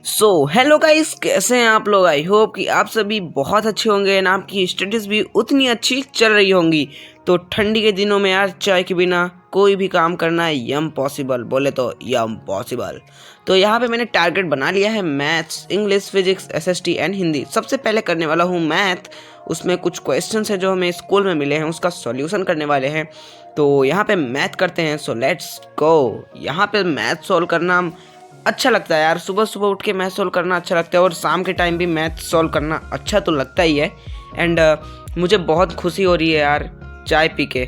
Hello guys, कैसे हैं आप लोग। आई होप कि आप सभी बहुत अच्छे होंगे एंड आपकी स्टडीज़ भी उतनी अच्छी चल रही होंगी। तो ठंडी के दिनों में यार चाय के बिना कोई भी काम करना यम पॉसिबल, बोले तो यम पॉसिबल। तो यहाँ पे मैंने टारगेट बना लिया है maths, English, physics, SST and Hindi. सबसे पहले करने वाला हूँ मैथ। उसमें कुछ क्वेश्चंस हैं जो हमें स्कूल में मिले हैं, उसका सॉल्यूशन करने वाले हैं। तो यहाँ पे मैथ करते हैं। So let's go. यहाँ पे मैथ सॉल्व करना अच्छा लगता है यार। सुबह सुबह उठ के मैथ सॉल्व करना अच्छा लगता है और शाम के टाइम भी मैथ सॉल्व करना अच्छा तो लगता ही है। एंड मुझे बहुत खुशी हो रही है यार चाय पी के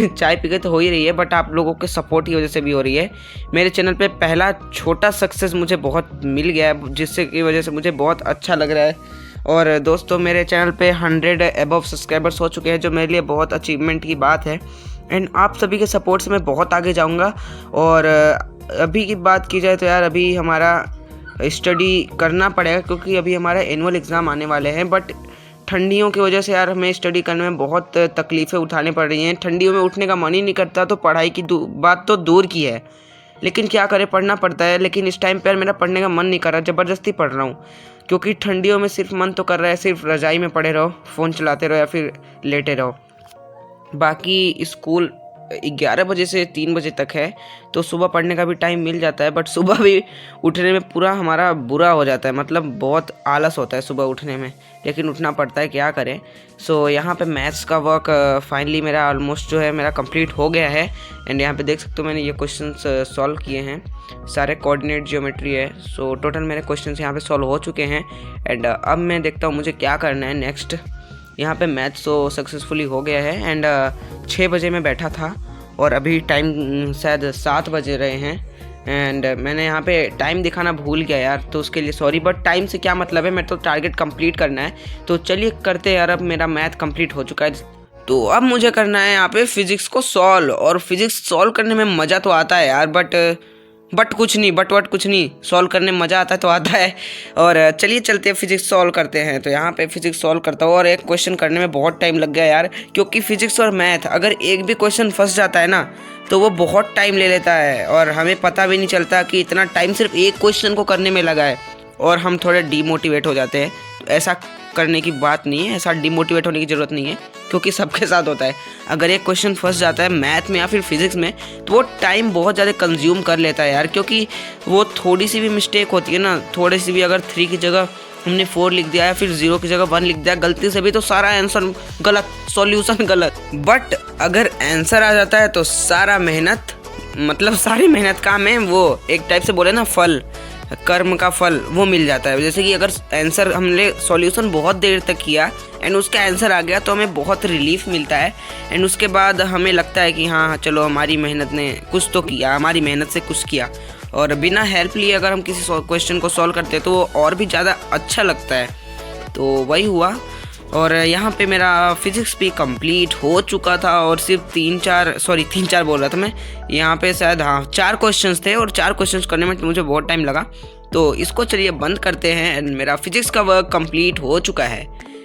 चाय पी के तो हो ही रही है, बट आप लोगों के सपोर्ट की वजह से भी हो रही है। मेरे चैनल पे पहला छोटा सक्सेस मुझे बहुत मिल गया है, जिससे की वजह से मुझे बहुत अच्छा लग रहा है। और दोस्तों, मेरे चैनल पे 100 अबव सब्सक्राइबर्स हो चुके हैं, जो मेरे लिए बहुत अचीवमेंट की बात है। एंड आप सभी के सपोर्ट से मैं बहुत आगे जाऊँगा। और अभी की बात की जाए तो यार अभी हमारा स्टडी करना पड़ेगा, क्योंकि अभी हमारा एनुअल एग्ज़ाम आने वाले हैं। बट ठंडियों की वजह से यार हमें स्टडी करने में बहुत तकलीफ़ें उठानी पड़ रही हैं। ठंडियों में उठने का मन ही नहीं करता, तो पढ़ाई की बात तो दूर की है, लेकिन क्या करें, पढ़ना पड़ता है। लेकिन इस टाइम पर मेरा पढ़ने का मन नहीं कर रहा, ज़बरदस्ती पढ़ रहा हूँ। क्योंकि ठंडियों में सिर्फ मन तो कर रहा है सिर्फ रज़ाई में पड़े रहो, फ़ोन चलाते रहो या फिर लेटे रहो। बाकी स्कूल 11 बजे से 3 बजे तक है, तो सुबह पढ़ने का भी टाइम मिल जाता है। बट सुबह भी उठने में पूरा हमारा बुरा हो जाता है, मतलब बहुत आलस होता है सुबह उठने में, लेकिन उठना पड़ता है, क्या करें। यहाँ पे मैथ्स का वर्क फाइनली मेरा ऑलमोस्ट जो है मेरा कंप्लीट हो गया है। एंड यहाँ पे देख सकते हो मैंने ये क्वेश्चंस सॉल्व किए हैं, सारे कोऑर्डिनेट ज्योमेट्री है। टोटल मेरे क्वेश्चंस यहाँ पे सॉल्व हो चुके हैं। एंड अब मैं देखता हूँ मुझे क्या करना है नेक्स्ट। यहाँ पे मैथ्स तो सक्सेसफुली हो गया है। एंड 6 बजे मैं बैठा था और अभी टाइम शायद 7 बजे रहे हैं। एंड मैंने यहाँ पे टाइम दिखाना भूल गया यार, तो उसके लिए सॉरी। बट टाइम से क्या मतलब है, मेरे तो टारगेट कंप्लीट करना है। तो चलिए करते हैं यार। अब मेरा मैथ कंप्लीट हो चुका है, तो अब मुझे करना है यहाँ पे फिजिक्स को सॉल्व। और फिजिक्स सॉल्व करने में मज़ा तो आता है यार, बट कुछ नहीं, बट कुछ नहीं, सॉल्व करने में मज़ा आता है तो आता है। और चलिए चलते हैं फिजिक्स सॉल्व करते हैं। तो यहाँ पे फिजिक्स सॉल्व करता हूँ और एक क्वेश्चन करने में बहुत टाइम लग गया यार, क्योंकि फिजिक्स और मैथ अगर एक भी क्वेश्चन फंस जाता है ना, तो वो बहुत टाइम ले लेता है और हमें पता भी नहीं चलता कि इतना टाइम सिर्फ एक क्वेश्चन को करने में लगा है, और हम थोड़े डीमोटिवेट हो जाते हैं। तो ऐसा करने की बात नहीं है, ऐसा डिमोटिवेट होने की ज़रूरत नहीं है, क्योंकि सबके साथ होता है। अगर एक क्वेश्चन फंस जाता है मैथ में या फिर फिजिक्स में, तो वो टाइम बहुत ज़्यादा कंज्यूम कर लेता है यार। क्योंकि वो थोड़ी सी भी मिस्टेक होती है ना, थोड़ी सी भी, अगर 3 की जगह हमने 4 लिख दिया या फिर 0 की जगह 1 लिख दिया गलती से भी, तो सारा आंसर गलत, सॉल्यूशन गलत। बट अगर आंसर आ जाता है तो सारा मेहनत, मतलब सारी मेहनत का हमें वो एक टाइप से बोले ना फल, कर्म का फल वो मिल जाता है। जैसे कि अगर आंसर हमने सॉल्यूशन बहुत देर तक किया एंड उसका आंसर आ गया, तो हमें बहुत रिलीफ मिलता है। एंड उसके बाद हमें लगता है कि हाँ चलो हमारी मेहनत ने कुछ तो किया, हमारी मेहनत से कुछ किया। और बिना हेल्प लिए अगर हम किसी क्वेश्चन को सॉल्व करते हैं तो वो और भी ज़्यादा अच्छा लगता है। तो वही हुआ। और यहाँ पे मेरा फिजिक्स भी कंप्लीट हो चुका था, और सिर्फ 3-4 बोल रहा था मैं, यहाँ पे शायद 4 क्वेश्चंस थे, और 4 क्वेश्चंस करने में मुझे बहुत टाइम लगा। तो इसको चलिए बंद करते हैं। एंड मेरा फिजिक्स का वर्क कंप्लीट हो चुका है।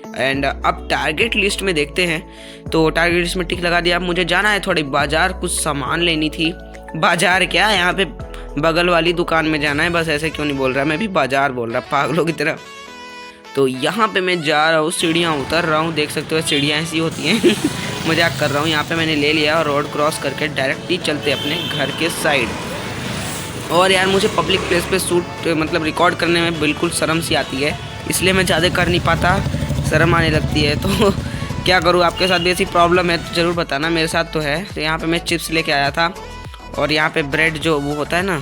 एंड अब टारगेट लिस्ट में देखते हैं। तो टारगेट लिस्ट में टिक लगा दिया। अब मुझे जाना है थोड़ी बाज़ार, कुछ सामान लेनी थी। बाज़ार क्या, यहाँ पे बगल वाली दुकान में जाना है, बस ऐसे क्यों नहीं बोल रहा, मैं भी बाज़ार बोल रहा पागलों की तरह। तो यहाँ पे मैं जा रहा हूँ, सीढ़ियाँ उतर रहा हूँ, देख सकते हो सीढ़ियाँ ऐसी होती हैं मजाक कर रहा हूँ। यहाँ पे मैंने ले लिया और रोड क्रॉस करके डायरेक्ट ही चलते अपने घर के साइड। और यार मुझे पब्लिक प्लेस पे मतलब रिकॉर्ड करने में बिल्कुल शर्म सी आती है, इसलिए मैं ज़्यादा कर नहीं पाता, शर्म आने लगती है। तो क्या करूँ, आपके साथ भी ऐसी प्रॉब्लम है तो ज़रूर बताना, मेरे साथ तो है। तो यहाँ पर मैं चिप्स लेके आया था, और यहाँ पर ब्रेड जो वो होता है ना,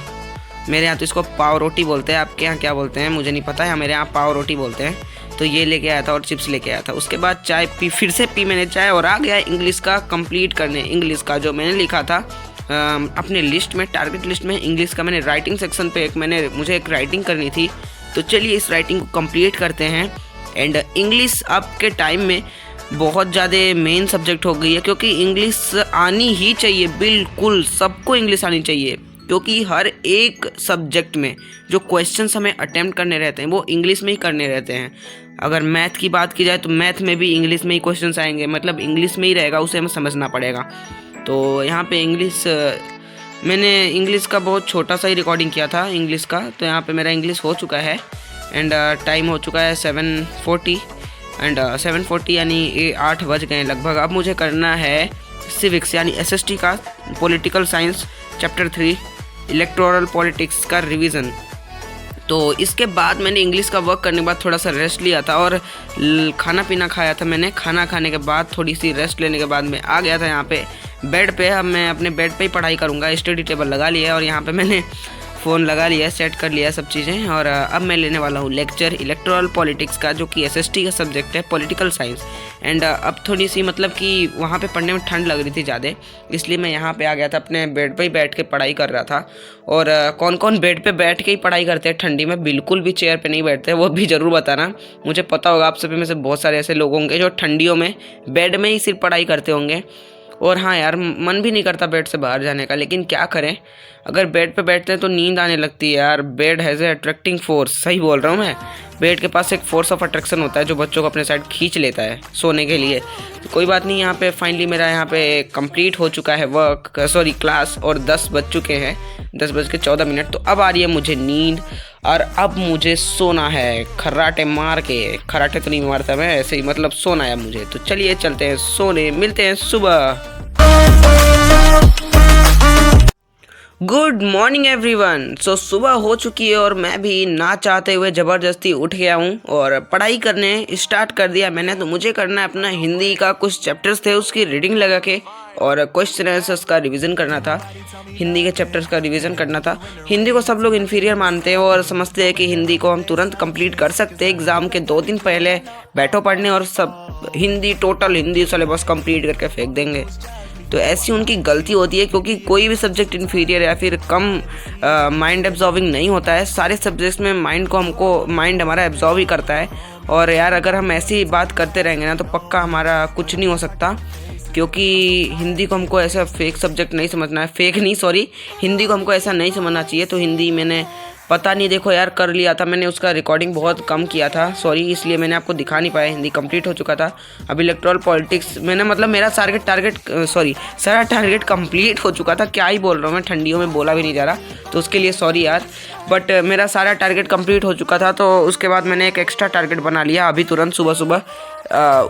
मेरे यहाँ तो इसको पाव रोटी बोलते हैं, आपके यहाँ क्या बोलते हैं मुझे नहीं पता है, मेरे यहाँ पाव रोटी बोलते हैं। तो ये लेके आया था और चिप्स लेके आया था। उसके बाद चाय पी, फिर से पी मैंने चाय, और आ गया इंग्लिश का कंप्लीट करने। इंग्लिश का जो मैंने लिखा था अपने लिस्ट में, टारगेट लिस्ट में, इंग्लिश का मैंने राइटिंग सेक्शन पे मुझे एक राइटिंग करनी थी। तो चलिए इस राइटिंग को कंप्लीट करते हैं। एंड इंग्लिश अब के टाइम में बहुत ज़्यादा मेन सब्जेक्ट हो गई है, क्योंकि इंग्लिश आनी ही चाहिए, बिल्कुल सबको इंग्लिश आनी चाहिए। क्योंकि हर एक सब्जेक्ट में जो क्वेश्चंस हमें अटेम्प्ट करने रहते हैं वो इंग्लिश में ही करने रहते हैं। अगर मैथ की बात की जाए तो मैथ में भी इंग्लिश में ही क्वेश्चंस आएंगे, मतलब इंग्लिश में ही रहेगा, उसे हमें समझना पड़ेगा। तो यहाँ पे इंग्लिश मैंने इंग्लिश का बहुत छोटा सा ही रिकॉर्डिंग किया था इंग्लिश का, तो यहाँ पे मेरा इंग्लिश हो चुका है एंड टाइम हो चुका है 7:40 एंड 7:40 यानी 8 बज गए लगभग। अब मुझे करना है सिविक्स यानी SST का political science chapter 3 electoral politics का रिवीजन। तो इसके बाद मैंने इंग्लिश का वर्क करने के बाद थोड़ा सा रेस्ट लिया था और खाना पीना खाया था मैंने। खाना खाने के बाद थोड़ी सी रेस्ट लेने के बाद मैं आ गया था यहाँ पे बेड पे। अब मैं अपने बेड पे ही पढ़ाई करूँगा। स्टडी टेबल लगा लिया है और यहाँ पे मैंने फ़ोन लगा लिया, सेट कर लिया सब चीज़ें। और अब मैं लेने वाला हूँ लेक्चर इलेक्टोरल पॉलिटिक्स का, जो कि SST का सब्जेक्ट है, पॉलिटिकल साइंस। एंड अब थोड़ी सी मतलब कि वहाँ पे पढ़ने में ठंड लग रही थी ज़्यादा, इसलिए मैं यहाँ पे आ गया था, अपने बेड पे ही बैठ के पढ़ाई कर रहा था। और कौन कौन बेड पे बैठ के ही पढ़ाई करते हैं ठंडी में, बिल्कुल भी चेयर पे नहीं बैठते, वो भी ज़रूर बताना। मुझे पता होगा आप सभी में से बहुत सारे ऐसे लोग होंगे जो ठंडियों में बेड में ही सिर्फ पढ़ाई करते होंगे। और हाँ यार, मन भी नहीं करता बेड से बाहर जाने का, लेकिन क्या करें, अगर बेड पे बैठते हैं तो नींद आने लगती है यार। Bed has a attracting force, सही बोल रहा हूँ मैं। बेड के पास एक फोर्स ऑफ अट्रैक्शन होता है जो बच्चों को अपने साइड खींच लेता है सोने के लिए। तो कोई बात नहीं, यहाँ पे फाइनली मेरा यहाँ पे कंप्लीट हो चुका है वर्क, सॉरी क्लास, और 10 बज चुके हैं, 10:14। तो अब आ रही है मुझे नींद और अब मुझे सोना है खर्राटे मार के। खर्राटे तो नहीं मारता मैं, ऐसे ही मतलब सोना है मुझे। तो चलिए चलते हैं सोने, मिलते हैं सुबह। Good morning everyone. सो सुबह हो चुकी है और मैं भी ना चाहते हुए ज़बरदस्ती उठ गया हूँ और पढ़ाई करने स्टार्ट कर दिया मैंने। तो मुझे करना है अपना हिंदी का कुछ चैप्टर्स थे उसकी रीडिंग लगा के और क्वेश्चन आंसर्स का रिवीजन करना था। हिंदी के चैप्टर्स का रिवीजन करना था। हिंदी को सब लोग इन्फीरियर मानते हैं और समझते हैं कि हिंदी को हम तुरंत कंप्लीट कर सकते हैं। एग्ज़ाम के 2 दिन पहले बैठो पढ़ने और सब Hindi total Hindi syllabus complete करके फेंक देंगे। तो ऐसी उनकी गलती होती है, क्योंकि कोई भी सब्जेक्ट इन्फीरियर या फिर कम माइंड एब्जॉर्विंग नहीं होता है। सारे सब्जेक्ट्स में माइंड हमारा एब्जॉर्व ही करता है। और यार अगर हम ऐसी बात करते रहेंगे ना तो पक्का हमारा कुछ नहीं हो सकता, क्योंकि हिंदी को हमको ऐसा फेक सब्जेक्ट नहीं समझना है। हिंदी को हमको ऐसा नहीं समझना चाहिए। तो हिंदी मैंने पता नहीं, देखो यार, कर लिया था मैंने, उसका रिकॉर्डिंग बहुत कम किया था, सॉरी, इसलिए मैंने आपको दिखा नहीं पाया। हिंदी कंप्लीट हो चुका था। अब इलेक्टोरल पॉलिटिक्स मैंने मतलब मेरा सारा टारगेट कंप्लीट हो चुका था। क्या ही बोल रहा हूँ मैं, ठंडियों में बोला भी नहीं जा रहा, तो उसके लिए सॉरी यार। बट मेरा सारा टारगेट कंप्लीट हो चुका था। तो उसके बाद मैंने एक एक्स्ट्रा टारगेट बना लिया अभी तुरंत सुबह।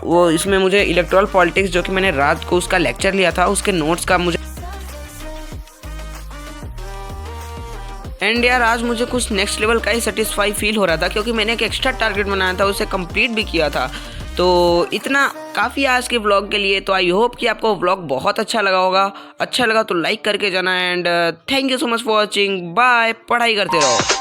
वो इसमें मुझे इलेक्टोरल पॉलिटिक्स, जो कि मैंने रात को उसका लेक्चर लिया था, उसके नोट्स का मुझे एंड यार आज मुझे कुछ नेक्स्ट लेवल का ही सेटिस्फाई फील हो रहा था, क्योंकि मैंने एक एक्स्ट्रा टारगेट बनाया था, उसे कंप्लीट भी किया था। तो इतना काफ़ी आज के व्लॉग के लिए। तो आई होप कि आपको व्लॉग बहुत अच्छा लगा होगा। अच्छा लगा तो लाइक करके जाना and thank you so much for watching. Bye. पढ़ाई करते रहो।